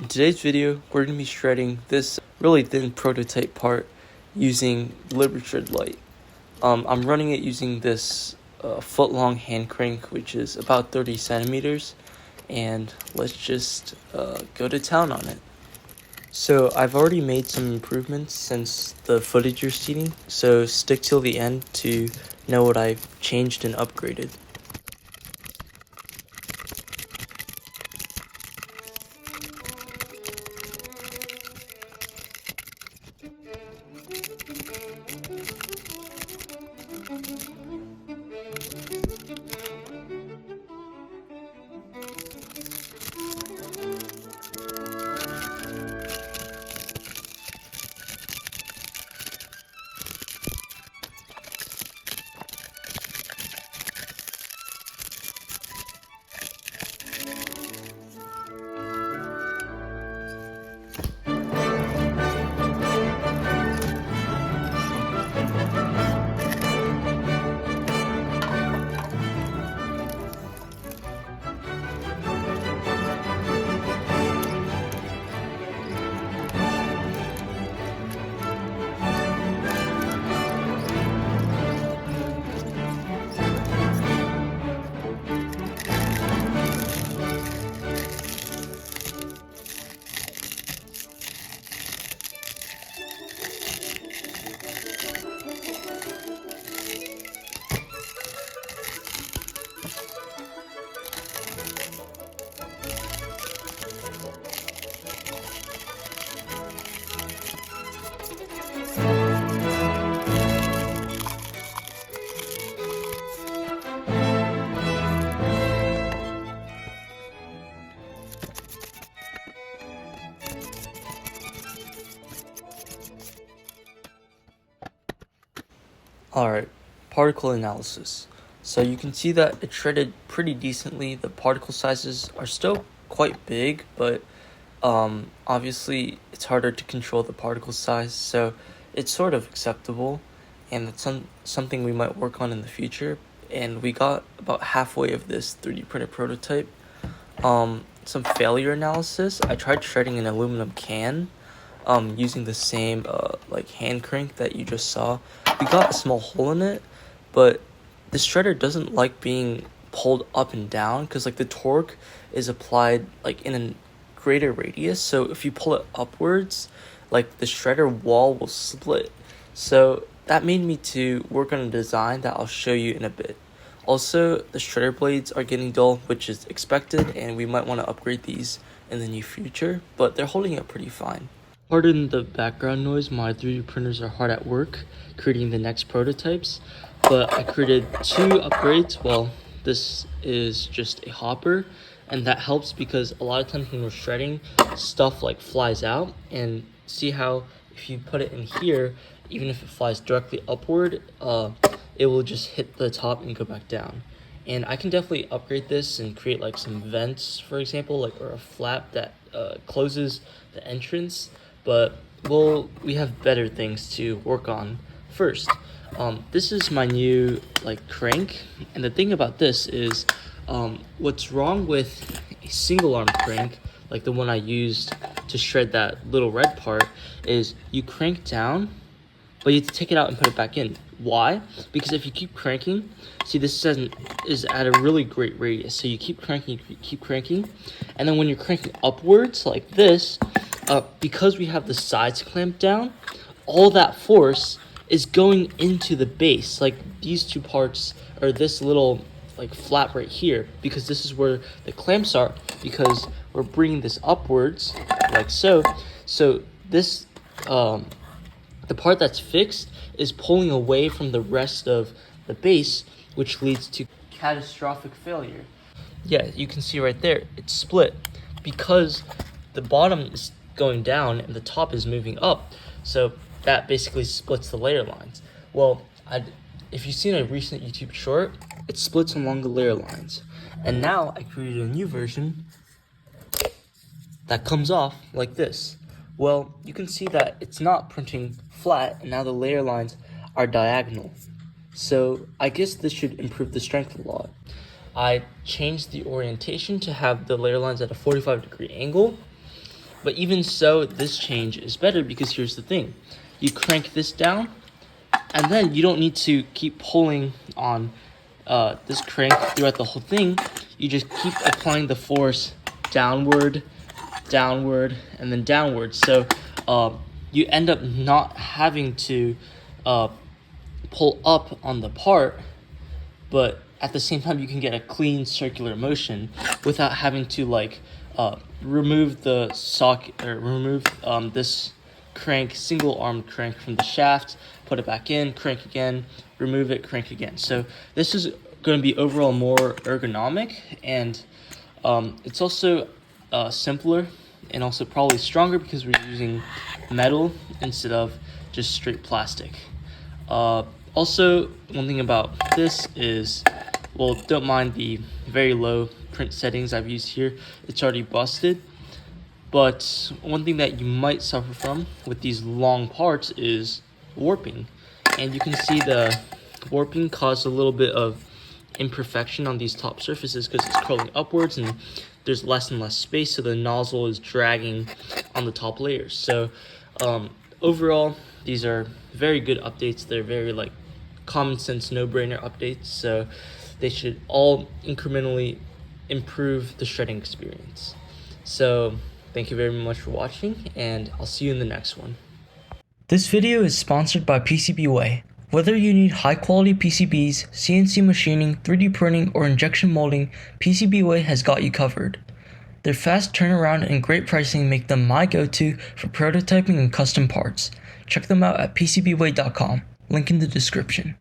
In today's video, we're going to be shredding this really thin prototype part using LibreShred Lite. I'm running it using this foot-long hand crank, which is about 30 centimeters, and let's just go to town on it. So I've already made some improvements since the footage you're seeing, so stick till the end to know what I've changed and upgraded. Alright, particle analysis. So you can see that it shredded pretty decently. The particle sizes are still quite big, but obviously it's harder to control the particle size, so it's sort of acceptable, and it's something we might work on in the future. And we got about halfway of this 3D printed prototype. Some failure analysis. I tried shredding an aluminum can using the same like hand crank that you just saw. We got a small hole in it, but the shredder doesn't like being pulled up and down because like the torque is applied like in a greater radius. So if you pull it upwards, like the shredder wall will split. So that made me to work on a design that I'll show you in a bit. Also, the shredder blades are getting dull, which is expected, and we might want to upgrade these in the near future, but they're holding up pretty fine. Pardon the background noise, my 3D printers are hard at work creating the next prototypes, but I created 2 upgrades. Well, this is just a hopper, and that helps because a lot of times when we're shredding, stuff like flies out, and see how if you put it in here, even if it flies directly upward, it will just hit the top and go back down. And I can definitely upgrade this and create like some vents, for example, like or a flap that closes the entrance. But we have better things to work on first. This is my new like crank, and the thing about this is what's wrong with a single arm crank like the one I used to shred that little red part is you crank down, but you have to take it out and put it back in. Why? Because if you keep cranking, see this is at a really great radius, so you keep cranking, and then when you're cranking upwards like this, because we have the sides clamped down, all that force is going into the base, like these 2 parts, or this little like flap right here, because this is where the clamps are, because we're bringing this upwards like so. So this the part that's fixed is pulling away from the rest of the base, which leads to catastrophic failure. Yeah, you can see right there, it's split because the bottom is going down and the top is moving up. So that basically splits the layer lines. Well, if you've seen a recent YouTube short, it splits along the layer lines. And now I created a new version that comes off like this. Well, you can see that it's not printing flat, and now the layer lines are diagonal. So I guess this should improve the strength a lot. I changed the orientation to have the layer lines at a 45-degree angle, But even so, this change is better because here's the thing. You crank this down, and then you don't need to keep pulling on this crank throughout the whole thing. You just keep applying the force downward, downward, and then downward. So you end up not having to pull up on the part, but at the same time you can get a clean circular motion without having to like remove the socket or remove this crank, single armed crank from the shaft, put it back in, crank again, remove it, crank again. So this is going to be overall more ergonomic, and it's also simpler and also probably stronger because we're using metal instead of just straight plastic. Also, one thing about this is, well, don't mind the very low print settings I've used here. It's already busted. But one thing that you might suffer from with these long parts is warping. And you can see the warping caused a little bit of imperfection on these top surfaces because it's curling upwards and there's less and less space, so the nozzle is dragging on the top layers. So overall, these are very good updates. They're very like common sense, no-brainer updates, so they should all incrementally improve the shredding experience. So thank you very much for watching, and I'll see you in the next one. This video is sponsored by PCBWay. Whether you need high-quality PCBs, CNC machining, 3D printing, or injection molding, PCBWay has got you covered. Their fast turnaround and great pricing make them my go-to for prototyping and custom parts. Check them out at PCBWay.com, link in the description.